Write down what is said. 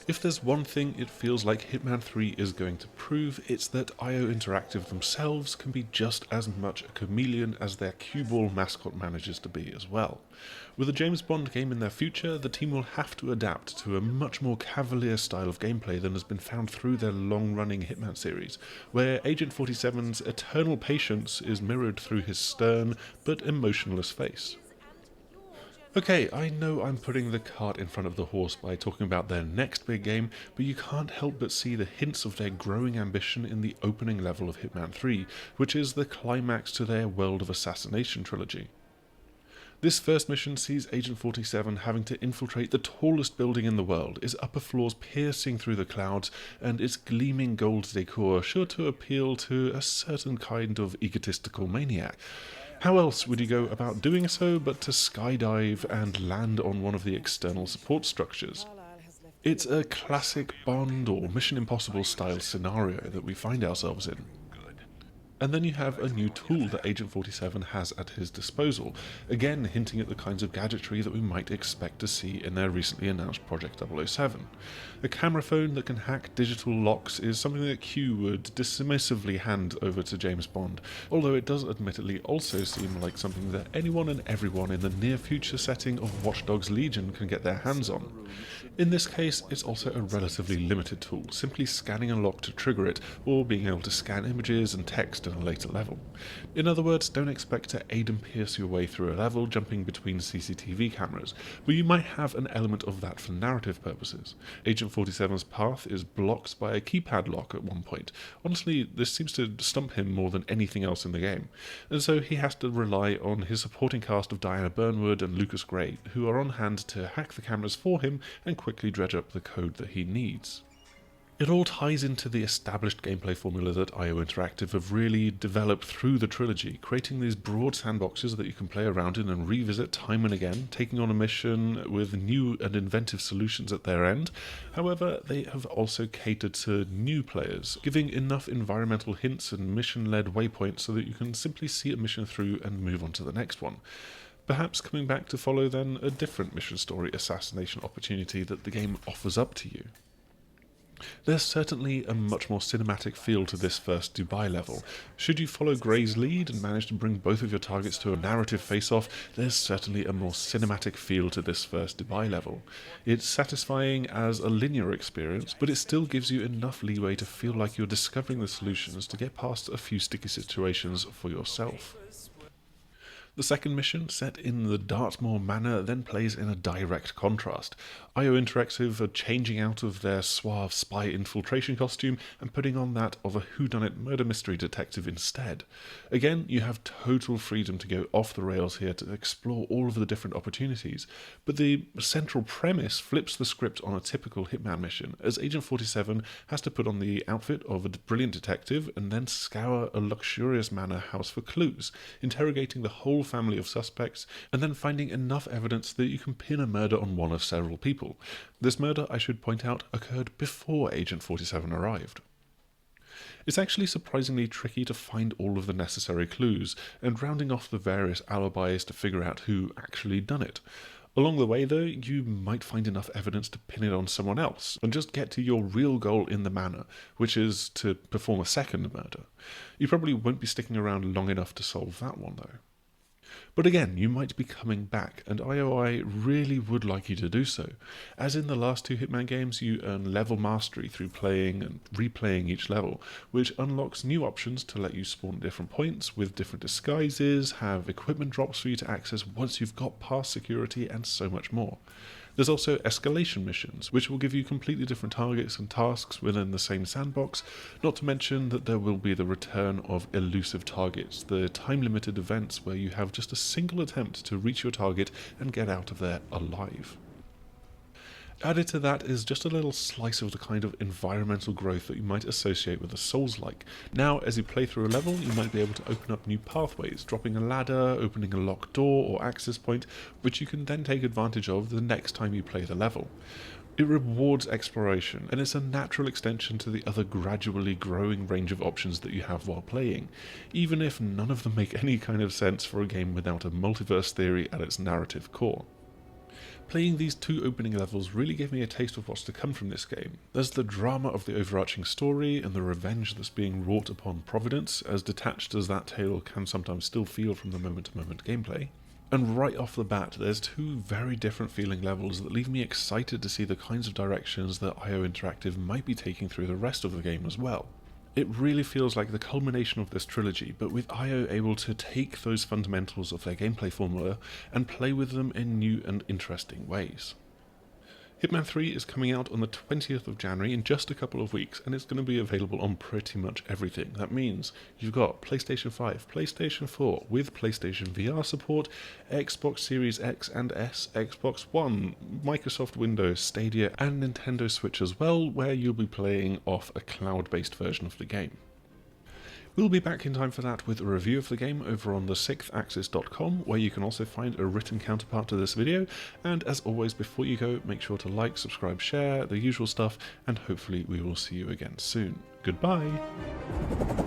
If there's one thing it feels like Hitman 3 is going to prove, it's that IO Interactive themselves can be just as much a chameleon as their cue ball mascot manages to be as well. With a James Bond game in their future, the team will have to adapt to a much more cavalier style of gameplay than has been found through their long-running Hitman series, where Agent 47's eternal patience is mirrored through his stern but emotionless face. Okay, I know I'm putting the cart in front of the horse by talking about their next big game, but you can't help but see the hints of their growing ambition in the opening level of Hitman 3, which is the climax to their World of Assassination trilogy. This first mission sees Agent 47 having to infiltrate the tallest building in the world, its upper floors piercing through the clouds, and its gleaming gold decor sure to appeal to a certain kind of egotistical maniac. How else would you go about doing so but to skydive and land on one of the external support structures? It's a classic Bond or Mission Impossible style scenario that we find ourselves in. And then you have a new tool that Agent 47 has at his disposal, again hinting at the kinds of gadgetry that we might expect to see in their recently announced Project 007. A camera phone that can hack digital locks is something that Q would dismissively hand over to James Bond, although it does admittedly also seem like something that anyone and everyone in the near future setting of Watch Dogs Legion can get their hands on. In this case, it's also a relatively limited tool, simply scanning a lock to trigger it, or being able to scan images and text at a later level. In other words, don't expect to aid and pierce your way through a level jumping between CCTV cameras, but you might have an element of that for narrative purposes. Agent 47's path is blocked by a keypad lock at one point. Honestly, this seems to stump him more than anything else in the game, and so he has to rely on his supporting cast of Diana Burnwood and Lucas Gray, who are on hand to hack the cameras for him and quickly dredge up the code that he needs. It all ties into the established gameplay formula that IO Interactive have really developed through the trilogy, creating these broad sandboxes that you can play around in and revisit time and again, taking on a mission with new and inventive solutions at their end. However, they have also catered to new players, giving enough environmental hints and mission-led waypoints so that you can simply see a mission through and move on to the next one. Perhaps coming back to follow then a different mission story assassination opportunity that the game offers up to you. There's certainly a much more cinematic feel to this first Dubai level. Should you follow Gray's lead and manage to bring both of your targets to a narrative face-off, there's certainly a more cinematic feel to this first Dubai level. It's satisfying as a linear experience, but it still gives you enough leeway to feel like you're discovering the solutions to get past a few sticky situations for yourself. The second mission, set in the Dartmoor manor, then plays in a direct contrast. IO Interactive are changing out of their suave spy infiltration costume and putting on that of a whodunit murder mystery detective instead. Again, you have total freedom to go off the rails here to explore all of the different opportunities, but the central premise flips the script on a typical Hitman mission, as Agent 47 has to put on the outfit of a brilliant detective and then scour a luxurious manor house for clues, interrogating the whole family of suspects, and then finding enough evidence that you can pin a murder on one of several people. This murder, I should point out, occurred before Agent 47 arrived. It's actually surprisingly tricky to find all of the necessary clues, and rounding off the various alibis to figure out who actually done it. Along the way, though, you might find enough evidence to pin it on someone else, and just get to your real goal in the manor, which is to perform a second murder. You probably won't be sticking around long enough to solve that one, though. But again, you might be coming back, and IOI really would like you to do so. As in the last two Hitman games, you earn level mastery through playing and replaying each level, which unlocks new options to let you spawn at different points with different disguises, have equipment drops for you to access once you've got past security, and so much more. There's also escalation missions, which will give you completely different targets and tasks within the same sandbox, not to mention that there will be the return of elusive targets, the time-limited events where you have just a single attempt to reach your target and get out of there alive. Added to that is just a little slice of the kind of environmental growth that you might associate with a Soulslike. Now, as you play through a level, you might be able to open up new pathways, dropping a ladder, opening a locked door or access point, which you can then take advantage of the next time you play the level. It rewards exploration, and it's a natural extension to the other gradually growing range of options that you have while playing, even if none of them make any kind of sense for a game without a multiverse theory at its narrative core. Playing these two opening levels really gave me a taste of what's to come from this game. There's the drama of the overarching story and the revenge that's being wrought upon Providence, as detached as that tale can sometimes still feel from the moment-to-moment gameplay. And right off the bat, there's two very different feeling levels that leave me excited to see the kinds of directions that IO Interactive might be taking through the rest of the game as well. It really feels like the culmination of this trilogy, but with IO able to take those fundamentals of their gameplay formula and play with them in new and interesting ways. Hitman 3 is coming out on the 20th of January in just a couple of weeks, and it's going to be available on pretty much everything. That means you've got PlayStation 5, PlayStation 4 with PlayStation VR support, Xbox Series X and S, Xbox One, Microsoft Windows, Stadia, and Nintendo Switch as well, where you'll be playing off a cloud-based version of the game. We'll be back in time for that with a review of the game over on the 6thAxis.com, where you can also find a written counterpart to this video, and as always before you go, make sure to like, subscribe, share, the usual stuff, and hopefully we will see you again soon. Goodbye!